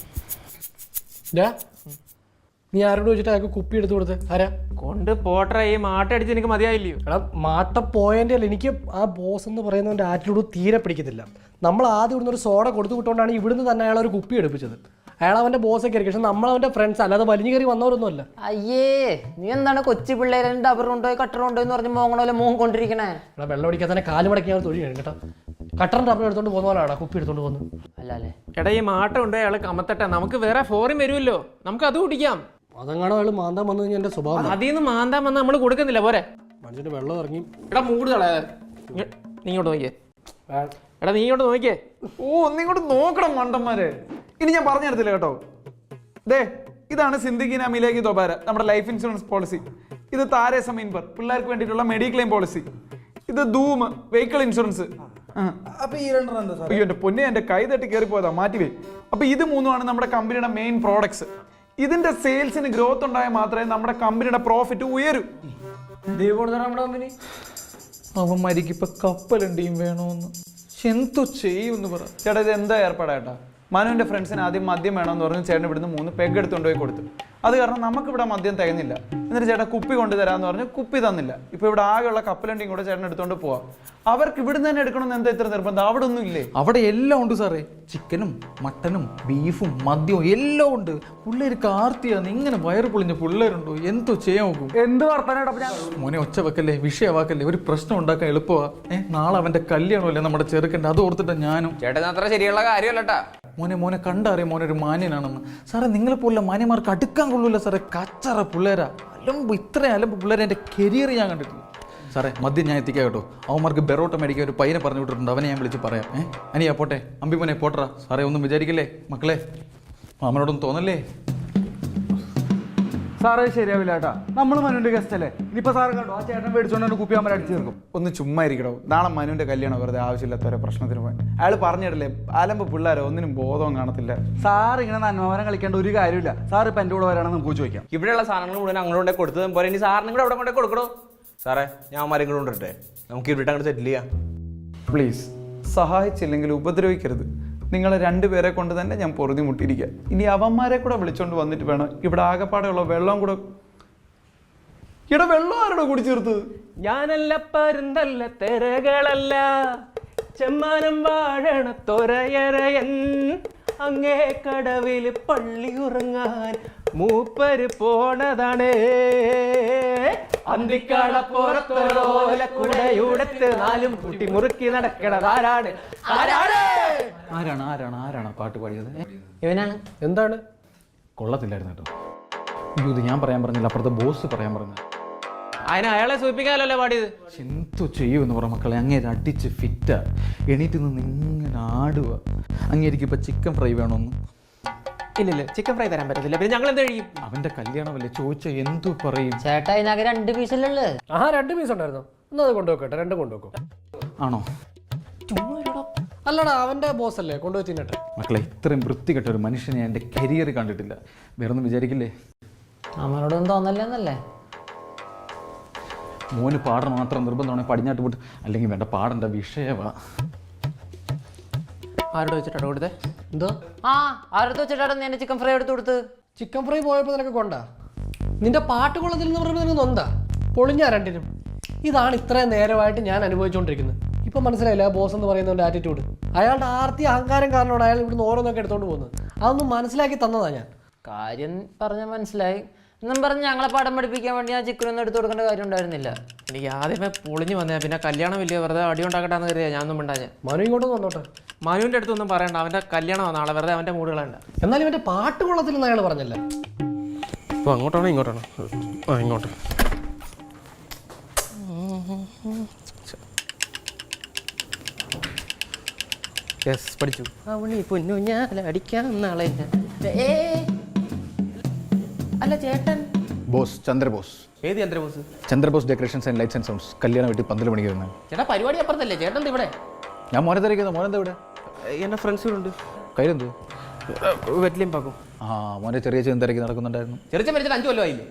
നീ ആരോട് വെച്ചിട്ട് അയാൾക്ക് കുപ്പി എടുത്തു കൊടുത്ത് ആരാ? കൊണ്ട് പോട്ടറ ഈ മാട്ടടിച്ച് എനിക്ക് മതിയായില്ലയോ? എടാ മാട്ട പോയതിൻ്റെ അല്ല, എനിക്ക് ആ ബോസ് എന്ന് പറയുന്നവൻ്റെ ആറ്റിറ്റ്യൂഡ് തീരെ പിടിക്കത്തില്ല. നമ്മൾ ആദ്യം ഇവിടുന്ന് ഒരു സോഡ കൊടുത്തു വിട്ടുകൊണ്ടാണ് ഇവിടുന്ന് തന്നെ അയാൾ ഒരു കുപ്പി എടുപ്പിച്ചത്. അയാൾ അവൻ്റെ ബോസൊക്കെ ആയിരിക്കും, പക്ഷെ നമ്മളവൻ്റെ ഫ്രണ്ട്സ് അല്ലാതെ വലിഞ്ഞു കയറി വന്നവരൊന്നുമല്ല. അയ്യേ, നീ എന്താണ് കൊച്ചു പിള്ളേരെ ഡബർ കൊണ്ടുപോയി കട്ടർ കൊണ്ടുപോയി എന്ന് പറഞ്ഞ് മോങ്ങണോലെ മോഹം കൊണ്ടിരിക്കണേ? എടാ വെള്ളം അടിക്കാൻ തന്നെ കാല് മടക്കി ഞാൻ തൊഴി കഴിയും കേട്ടോ. കട്ടറിൻ്റെ ഡബർ എടുത്തോണ്ട് പോകുന്ന പോലെയാടാ കുപ്പി എടുത്തോണ്ട് പോകുന്നത്. അല്ല അല്ലേ? എടാ ഈ മാട്ട ഉണ്ട് അയാൾ കമത്തട്ടെ, നമുക്ക് വേറെ ഫോറിൻ വരുമല്ലോ, നമുക്ക് അത് കുടിക്കാം. അതങ്ങാണോ അയാൾ മാന്താൻ വന്നു കഴിഞ്ഞാൽ എൻ്റെ സ്വഭാവം അതിൽ നിന്ന് മാന്താൻ വന്ന് നമ്മൾ കൊടുക്കുന്നില്ല പോരെ. മനുഷ്യൻ്റെ വെള്ളം ഇറങ്ങി. എടാ മൂട് കളയാ, നീ ഇങ്ങോട്ട് നോക്കിയേ. എടാ നീ ഇങ്ങോട്ട് നോക്കിയേ. ഒന്നിങ്ങോട്ട് നോക്കണം മണ്ടന്മാരെ. ഇനി ഞാൻ പറഞ്ഞു തരത്തില്ല കേട്ടോ. ദേ ഇതാണ് സിന്ദഗി നാ മിലേഗി ദോബാര, നമ്മുടെ ലൈഫ് ഇൻഷുറൻസ് പോളിസി. ഇത് താരേ സമീൻ പർ, പിള്ളേർക്ക് വേണ്ടിയിട്ടുള്ള മെഡിക്ലെയിം പോളിസി. ഇത് ധൂം വെഹിക്കിൾ ഇൻഷുറൻസ്. അപ്പൊ ഈ രണ്ടെണ്ണം എന്താ സാർ? അയ്യോ എന്റെ പൊന്നെ, എന്റെ കൈ തട്ടി കയറി പോയതാ, മാറ്റിവേ. അപ്പൊ ഇത് മൂന്നുമാണ് നമ്മുടെ കമ്പനിയുടെ മെയിൻ പ്രോഡക്ട്സ്. ഇതിന്റെ സെയിൽസിന് ഗ്രോത്ത് ഉണ്ടായാൽ മാത്രമേ നമ്മുടെ കമ്പനിയുടെ പ്രോഫിറ്റ് ഉയരൂ. അവന്മാരിക്ക് ഇപ്പൊ കപ്പലണ്ടിയും വേണോന്ന് എന്തോ ചെയ്യുമെന്ന് പറ. ചേട്ടാ ഇത് എന്താ ഏർപ്പാടാ? മനുവിന്റെ ഫ്രണ്ട്സിന് ആദ്യം മദ്യം വേണമെന്ന് പറഞ്ഞു ചേട്ടൻ ഇവിടുന്ന് 3 പെഗ് എടുത്തുകൊണ്ട് പോയി കൊടുത്തു. അത് കാരണം നമുക്ക് ഇവിടെ മദ്യം തികഞ്ഞില്ല. എന്നിട്ട് ചേട്ടാ കുപ്പി കൊണ്ടുതരാന്ന് പറഞ്ഞു, കുപ്പി തന്നില്ല. ഇപ്പൊ ഇവിടെ ആകെയുള്ള കപ്പലണ്ടിയും കൂടെ ചേട്ടൻ എടുത്തോണ്ട് പോവാം. അവർക്ക് ഇവിടുന്ന് തന്നെ എടുക്കണമെന്ന് എന്താ ഇത്ര നിർബന്ധം? അവിടെ ഒന്നും ഇല്ലേ? അവിടെ എല്ലാം ഉണ്ട് സാറേ, ചിക്കനും മട്ടനും ബീഫും മദ്യവും എല്ലാം ഉണ്ട്. പിള്ളേർ കാർത്തിയാന്ന് ഇങ്ങനെ വയറ് പൊളിഞ്ഞ പിള്ളേരുണ്ടോ? എന്തോ ചെയ്യാൻ നോക്കും. എന്ത് വർത്താനം മോനെ ഒച്ച വെക്കല്ലേ, വിഷയവാക്കല്ലേ, ഒരു പ്രശ്നം ഉണ്ടാക്കാൻ എളുപ്പമാ. നാളെ അവന്റെ കല്യാണമല്ലേ നമ്മുടെ ചെറുക്കൻ്റെ, അത് ഓർത്തിട്ടാ ഞാനും. ചേട്ടൻ അത്ര ശരിയുള്ള കാര്യമല്ലട്ടാ. മോനെ കണ്ടറിയാം മോനെ ഒരു മാന്യനാണെന്ന്. സാറേ നിങ്ങളെ പോലുള്ള മാന്യന്മാർക്ക് അടുക്കാൻ കൊള്ളൂല സാറേ, കച്ചറ പിള്ളേരാ. ഇത്രയും അലമ്പ് പിള്ളേരെ എൻ്റെ കരിയർ ഞാൻ കണ്ടിട്ടില്ല സാറേ. മദ്യം ഞാൻ എത്തിക്കാം കേട്ടോ. അവന്മാർക്ക് ബെറോട്ട മേടിക്കാൻ ഒരു പയ്യനെ പറഞ്ഞു വിട്ടിട്ടുണ്ട്, അവനെ ഞാൻ വിളിച്ച് പറയാം. അനിയാ പോട്ടെ, അമ്പിമോനെ പോട്ടറാ. സാറേ ഒന്നും വിചാരിക്കല്ലേ മക്കളെ, മാമനോടൊന്നും തോന്നല്ലേ. സാറേ ശരിയാവില്ല കേട്ടാ, നമ്മൾ മനുവിന്റെ ഗസ്റ്റ് അല്ലേ. ഇനിയിപ്പോ സാറ് കണ്ടോ, ആ ചേട്ടൻ മേടിച്ചോണ്ട് കുപ്പി അമ്മ അടിച്ചു തീർക്കും. ഒന്ന് ചുമ്മാ ഇരിക്കടോ. നാളെ മനുവിന്റെ കല്യാണം വെറുതെ ആവശ്യമില്ലാത്തവരെ പ്രശ്നത്തിന് പോയി. അയാൾ പറഞ്ഞിട്ടില്ലേ, ആലമ്പ് പിള്ളേരോ ഒന്നിനും ബോധവും കാണത്തില്ല. സാർ ഇങ്ങനെ നന്മമരം കളിക്കേണ്ട ഒരു കാര്യമില്ല. സാർ ഇപ്പൊ എൻ്റെ കൂടെ വരാണെന്ന് നമുക്ക് ചോദിക്കാം. ഇവിടെയുള്ള സാധനങ്ങൾ മുഴുവൻ അങ്ങോട്ട് കൊണ്ടേ കൊടുത്തതും പോലെ ഇനി സാറിനും കൂടെ അവിടെ കൊണ്ടേ കൊടുക്കണോ? സാറേ ഞാൻ മരം കൂടെ കൊണ്ടിട്ടെ, നമുക്ക് ഇവിടെ അങ്ങോട്ട് സെറ്റിൽ ചെയ്യാം. പ്ലീസ് സഹായിച്ചില്ലെങ്കിൽ ഉപദ്രവിക്കരുത്. നിങ്ങളെ 2 പേരെ കൊണ്ട് തന്നെ ഞാൻ പൊറുതി മുട്ടിയിരിക്കുക. ഇനി അവന്മാരെ കൂടെ വിളിച്ചോണ്ട് വന്നിട്ട് വേണം ഇവിടെ ആകെപ്പാടെയുള്ള വെള്ളം കൂടെ. ഇവിടെ വെള്ളം ആരോടെ കുടിച്ചു തീർത്തത്? ഞാനല്ല പരുന്തല്ല തെരകളല്ല, ചെമ്മാനം വാഴണ തൊരയരയൻ, അങ്ങേ കടവിൽ പള്ളി ഉറങ്ങാൻ മൂപ്പര് പോണതാണ്. അന്തിക്കാടപ്പുറത്തോല കുടയുടത്ത് 4 കുട്ടി മുറുക്കി നടക്കണതാരാണ്? ആരാണ് പാട്ട് പാടിയത്? ഇവനാണ്. എന്താണ്? കൊള്ളത്തില്ലായിരുന്നു കേട്ടോ. ഇത് ഞാൻ പറയാൻ പറഞ്ഞില്ല, അപ്പുറത്തെ ബോസ് പറയാൻ പറഞ്ഞു. അതിന് അയാളെ സൂചിപ്പിക്കാനല്ലോ പാടിയത്. എന്തോ ചെയ്യുമെന്ന് പറ മക്കളെ. അങ്ങേര് അടിച്ച് ഫിറ്റാ, എണീറ്റ് നിന്ന് ഇങ്ങനെ ആടുക. അങ്ങേരിക്ക് ഇപ്പൊ ചിക്കൻ ഫ്രൈ വേണമെന്ന്. ഇല്ലില്ല, ചിക്കൻ ഫ്രൈ തരാൻ പറ്റത്തില്ല. പിന്നെ ഞങ്ങൾ എന്ത് കഴിയും? അവന്റെ കല്യാണമല്ലേ, ചോദിച്ച എന്തു പറയും? ചേട്ടാ ഇതിനകത്ത് 2 പീസല്ലേ? 2 പീസ് ഉണ്ടായിരുന്നോ? എന്നാ അത് കൊണ്ടുവെക്കട്ടെ, 2 കൊണ്ടുവെക്കും. ആണോ? അല്ലടാ അവന്റെ ബോസ് അല്ലേ, കൊണ്ടുപോയി തിന്നട്ടെ. മക്കളെ ഇത്രയും വൃത്തികെട്ട ഒരു മനുഷ്യനെ എൻ്റെ കരിയർ കണ്ടിട്ടില്ല. വേറൊന്നും വിചാരിക്കില്ലേ? അമ്മനോടൊന്നും തോന്നല്ലേ? മോന് പാടണം മാത്രം നിർബന്ധമാണ്, പടിഞ്ഞാട്ട് പോട്ട് അല്ലെങ്കിൽ വേണ്ട, പാടേണ്ട വിഷയവാ. ആരോട് വെച്ചിട്ടാണ് കൊടുത്തേ? എന്തോ ആരടുത്ത് വെച്ചിട്ടാണ് നീ എന്നെ ചിക്കൻ ഫ്രൈ എടുത്ത് കൊടുത്ത്? ചിക്കൻ ഫ്രൈ പോയപ്പോൾ നിനക്ക് കൊണ്ടാ? നിന്റെ പാട്ട് കൊള്ളത്തിൽ എന്ന് പറയുമ്പോൾ നിനക്ക് നൊന്താ? പൊളിഞ്ഞാ 2നും. ഇതാണ് ഇത്രയും നേരമായിട്ട് ഞാൻ അനുഭവിച്ചുകൊണ്ടിരിക്കുന്നത്. ഇപ്പം മനസ്സിലായില്ല ആ ബോസ് എന്ന് പറയുന്നവൻ്റെ ആറ്റിറ്റ്യൂഡ്. അയാളുടെ ആർത്തി അഹങ്കാരം കാരണമാണ് അയാൾ ഇവിടുന്ന് ഓരോന്നൊക്കെ എടുത്തോണ്ട് പോകുന്നത്. അതൊന്നും മനസ്സിലാക്കി തന്നതാ ഞാൻ. കാര്യം പറഞ്ഞാൽ മനസ്സിലായി എന്നും പറഞ്ഞ് ഞങ്ങളെ പാഠം പഠിപ്പിക്കാൻ വേണ്ടി ഞാൻ ചിക്കനൊന്നും എടുത്തു കൊടുക്കേണ്ട കാര്യം ഉണ്ടായിരുന്നില്ല. എനിക്ക് ആദ്യമേ പൊളിഞ്ഞു വന്നേ, പിന്നെ കല്യാണം വലിയ വെറുതെ അടി ഉണ്ടാക്കട്ടാന്ന് കരുതിയാ ഞാനൊന്നും മിണ്ടാഞ്ഞ. മനു ഇങ്ങോട്ട് വന്നോട്ടെ. മനുവിൻ്റെ അടുത്തൊന്നും പറയണ്ട, അവൻ്റെ കല്യാണം നാളെ, വെറുതെ അവൻ്റെ മൂടുകളുണ്ട്. എന്നാലും ഇവന്റെ പാട്ട് കൊള്ളത്തില്ലെന്ന് അയാൾ പറഞ്ഞല്ലേ. അപ്പോൾ അങ്ങോട്ടാണോ ഇങ്ങോട്ടാണോ? ഇങ്ങോട്ട്. യെസ്, പഠിച്ചു. അവണി പൊന്നു ഞാൻ അടിക്കാൻ നാളെ. അല്ല ചേട്ടൻ ബോസ് ചന്ദ്രബോസ്. ഏത് Chandrabose? Chandrabose decorations and lights and sounds. കല്യാണം വീട്ടിൽ 12 മണിക്ക് വരുന്നത്. ചേട്ടാ പരിപാടി അപ്പുറത്തല്ലേ, ചേട്ടൻ ഇവിടെ? ഞാൻ മോനെ തിരക്കുന്നത്. മോനെന്താ ഇവിടെ? എൻ്റെ ഫ്രണ്ട്സുകളുണ്ട്. കയ്യിലെന്തോ? വെറ്റിലും പാക്കും. മോനെ ചെറിയ തിരക്കി നടക്കുന്നുണ്ടായിരുന്നു. ചെറിയ മരിച്ചിട്ട് 5 കൊല്ലമായില്ലേ?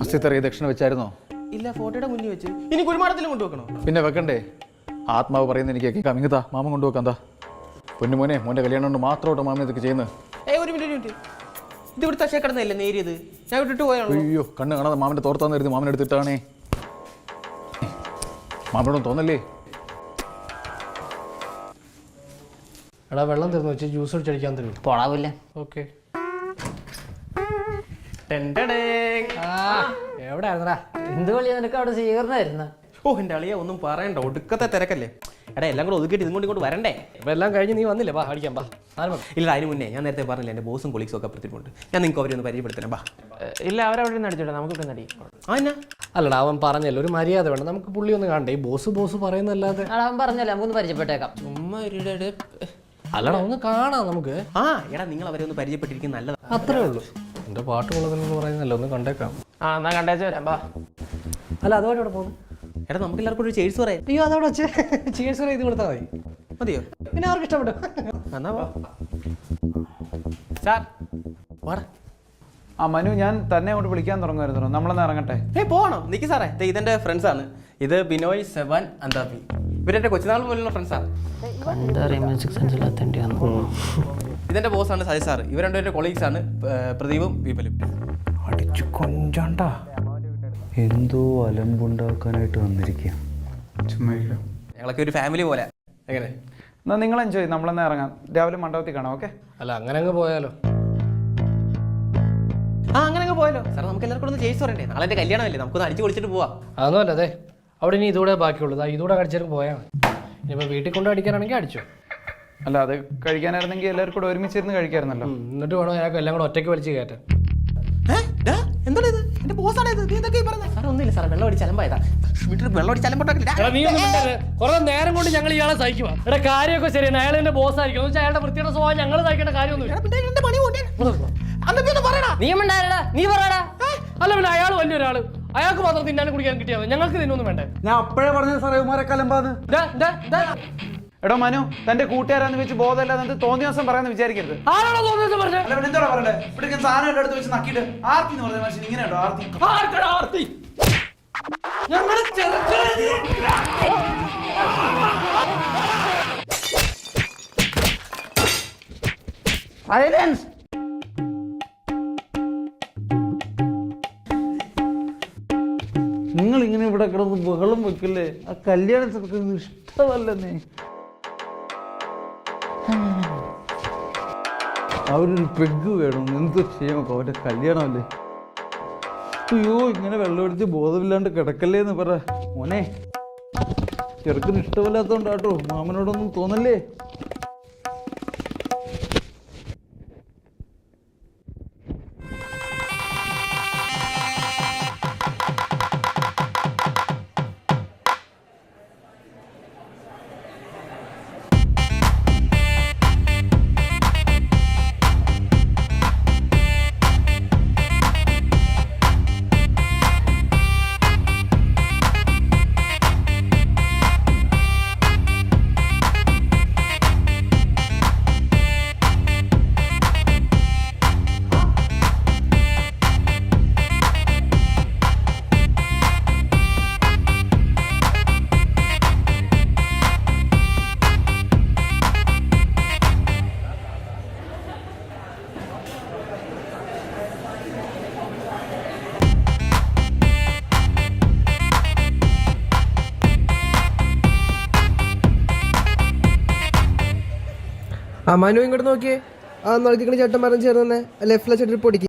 അസ്ഥിത്തറിയ ദക്ഷിണ വെച്ചായിരുന്നോ? ഇല്ല, ഫോട്ടോയുടെ മുന്നിൽ വെച്ച്. ഇനി കുരുമാടത്തിലും കൊണ്ടുവെക്കണോ? പിന്നെ വെക്കണ്ടേ? ആത്മാവ് പറയുന്നത് എനിക്ക് കേൾക്കാം. ഇങ്ങത്താ മാമൻ കൊണ്ടുവെക്കാം. എന്താ പൊന്നു മോനെ, മോൻ്റെ കല്യാണം കൊണ്ട് മാത്രമായിട്ട് മാമൻ ഇതൊക്കെ ചെയ്യുന്നത്. ഒരു മിനിറ്റ്. ഇത് ഇവിടുത്തെ അശേ കിടന്നല്ലേ നേരിയത്, ഞാൻ വിട്ടിട്ട് പോയാണോ? അയ്യോ കണ്ണ് കാണാതെ മാമൻ്റെ തോർത്താന്ന് കരുതി മാമൻ എടുത്തിട്ടാണേ. മാമനോടും തോന്നല്ലേ? എടാ വെള്ളം തീർന്നു വെച്ച് ജ്യൂസ് അടിച്ചടിക്കാൻ തരും. പോടാവില്ല. ഓക്കെ. എവിടെ ആയിരുന്നടാ? എന്ത് കളിയാ നിനക്ക് അവിടെ സ്വീകരണമായിരുന്നു? ഓ എൻ്റെ അളിയ ഒന്നും പറയണ്ട, ഒടുക്കത്തെ തിരക്കല്ലേ. എടാ എല്ലാം കൂടെ ഒതുക്കിയിട്ട് ഇങ്ങോട്ട് വരണ്ടേ? ഇപ്പം എല്ലാം കഴിഞ്ഞ് നീ വന്നില്ലേ? ബാ അടിക്കാം ബാ. ഇല്ല അതിന് മുന്നേ ഞാൻ നേരത്തെ പറഞ്ഞില്ല എൻ്റെ ബോസും കൊളീഗ്സും ഒക്കെ അപ്പുറത്തിട്ടുണ്ട്. ഞാൻ നിങ്ങൾക്ക് അവരെ ഒന്ന് പരിചയപ്പെടുത്തണം. ബാ. ഇല്ല, അവരവിടെ നിന്ന് അടിച്ചോട്ടെ, നമുക്ക് ഇവിടെ നടി. ആ എന്നാ അല്ലടാ അവൻ പറഞ്ഞല്ലോ ഒരു മര്യാദ വേണം. നമുക്ക് പുള്ളി ഒന്ന് കാണണ്ടേ? ഈ ബോസ് പറയുന്നല്ലാതെ. അവൻ പറഞ്ഞല്ലേ നമുക്കൊന്ന് പരിചയപ്പെട്ടേക്കാം. ചുമ്മാ അല്ലടാ ഒന്ന് കാണാം നമുക്ക്. ആ എടാ നിങ്ങൾ അവരെ ഒന്ന് പരിചയപ്പെട്ടിരിക്കും നല്ലതാ. അത്രേ ഉള്ളൂ. എൻ്റെ പാട്ടുള്ളതെന്ന് പറയുന്നല്ലോ, ഒന്ന് കണ്ടേക്കാം. ആ എന്നാ കണ്ടേച്ച് വരാം, ബാ. അല്ല അതുമായിട്ട് അവിടെ പോകും. എടാ നമുക്ക് എല്ലാവർക്കും ഒരു ചേഴ്സ് പറയാം. അയ്യോ അതവിടെ വെച്ച് ചേഴ്സ് ഇത് കൊടുത്താൽ മതി. മതിയോ? പിന്നെ അവർക്ക് ഇഷ്ടപ്പെട്ടു. എന്നാ വാ. സാർ വാടാ. ആ മനു, ഞാൻ തന്നെ അങ്ങോട്ട് വിളിക്കാൻ തുടങ്ങുമായിരുന്നു. നമ്മളൊന്ന് ഇറങ്ങട്ടെ. പോകണം. നിൽക്കി സാറേ, ഇതെന്റെ ഫ്രണ്ട്സ് ആണ്. ഇത് ബിനോയ്, സെവൻ, അന്താബി. ഇവരെന്റെ കൊച്ചുനാൾ പോലുള്ള ഫ്രണ്ട്സാണ്. ഇതെന്റെ ബോസാണ് സജി സാർ. ഇവർ രണ്ടുപേരുടെ കൊളീഗ്സ് ആണ്, പ്രദീപും വിപലും. അടിച്ചു കൊഞ്ചാണ്ട എന്തോ അലമ്പുണ്ടാക്കാനായിട്ട് വന്നിരിക്കുക. ചുമ്മാ ഞങ്ങളൊക്കെ ഒരു ഫാമിലി പോലെ. എങ്ങനെ? എന്നാൽ നിങ്ങൾ എൻജോയ്, നമ്മളെന്നാ ഇറങ്ങാം. രാവിലെ മണ്ഡപത്തിൽ കാണാം. ഓക്കെ? അല്ല അങ്ങനെ അങ്ങ് പോയാലോ? ആ അങ്ങനെ അങ്ങ് പോയല്ലോ സാർ. നമുക്ക് എല്ലാവർക്കും ഒന്ന് ചേഴ്സ് പറയണ്ടേ? നാളെ എൻ്റെ കല്യാണമല്ലേ, നമുക്കൊന്ന് അടിച്ചു പൊളിച്ചിട്ട് പോവാം. അതൊന്നും അല്ല. അതെ അവിടെ ഇനി ഇതൂടെ ബാക്കിയുള്ളൂ. ഇതൂടെ കടിച്ചിട്ട് പോയാൽ മതി. ഇനിയിപ്പോൾ വീട്ടിൽ കൊണ്ട് അടിക്കാനാണെങ്കിൽ അടിച്ചോ. അല്ല അത് കഴിക്കാനായിരുന്നെങ്കിൽ എല്ലാവർക്കും കൂടെ ഒരുമിച്ചിരുന്ന് കഴിക്കായിരുന്നല്ലോ. എന്നിട്ട് വേണോ ഞങ്ങൾക്ക് എല്ലാം കൂടെ ഒറ്റയ്ക്ക് വലിച്ച് കയറ്റാൻ. എന്താണ് ഇത്? എന്റെ ബോസാണ് ഇത്. നീ എന്തൊക്കെ പറഞ്ഞത്? സാർ ഒന്നുമില്ല സാർ, വെള്ളം അടിച്ച് അലമ്പായതാ. വെള്ളം അടിച്ച് കുറെ നേരം കൊണ്ട് ഞങ്ങൾ ഇയാളെ സഹിക്കുക. എടാ കാര്യമൊക്കെ ശരിയാണ്, അയാൾ എന്റെ ബോസ് ആയിരിക്കും. എന്ന് വെച്ചാൽ അയാളുടെ വൃത്തിയുടെ സ്വഭാവം ഞങ്ങൾ സഹിക്കേണ്ട കാര്യമൊന്നുമില്ല. നീ ഉണ്ടായിരുടാ, നീ പറയടാ. അല്ല പിന്നെ അയാൾ വലിയൊരാള്, അയാൾക്ക് മാത്രം തിന്നാനും കുടിക്കാൻ കിട്ടിയാൽ മതി, ഞങ്ങൾക്ക് തിന്നൊന്നും വേണ്ടേ? ഞാൻ അപ്പോഴേ പറഞ്ഞ സാറേ ഉമാരെ കലമ്പാന്ന്. എടോ മനു, തന്റെ കൂട്ടുകാരാന്ന് വെച്ച് ബോധമല്ല എന്നിട്ട് തോന്നിയ ദിവസം പറയാന്ന് വിചാരിക്കരുത്. ആരാണോ തോന്നുന്നത് പറഞ്ഞത്? എന്താ പറയണ്ടേ? ഇവിടെ സാധനം എന്റെ അടുത്ത് വെച്ച് നക്കിയിട്ട് ആർത്തി എന്ന് പറഞ്ഞ മനുഷ്യൻ ഇങ്ങനെയുണ്ടോ? ആർത്തി സൈലൻസ്. നിങ്ങൾ ഇങ്ങനെ ഇവിടെ കിടന്ന് ബഹളം വെക്കില്ലേ? ആ കല്യാണത്തിനൊക്കെ ഇഷ്ടമല്ലെന്നേ. അവരൊരു പെഗ് വേണം, എന്തോ ചെയ്യാം. അവരുടെ കല്യാണമല്ലേ. അയ്യോ ഇങ്ങനെ വെള്ളമടിച്ച് ബോധമില്ലാണ്ട് കിടക്കല്ലേ എന്ന് പറ മോനെ. ചെറുക്കിന് ഇഷ്ടമല്ലാത്തോണ്ടാട്ടോ, മാമനോടൊന്നും തോന്നല്ലേ? മനു ഇങ്ങോട്ട് നോക്കിയേ. ആ നടത്തിക്കണ ചേട്ടൻ പറഞ്ഞ് ചേർന്ന് ലെഫ്റ്റിലെ ചേട്ടൻ പൊടിക്ക്.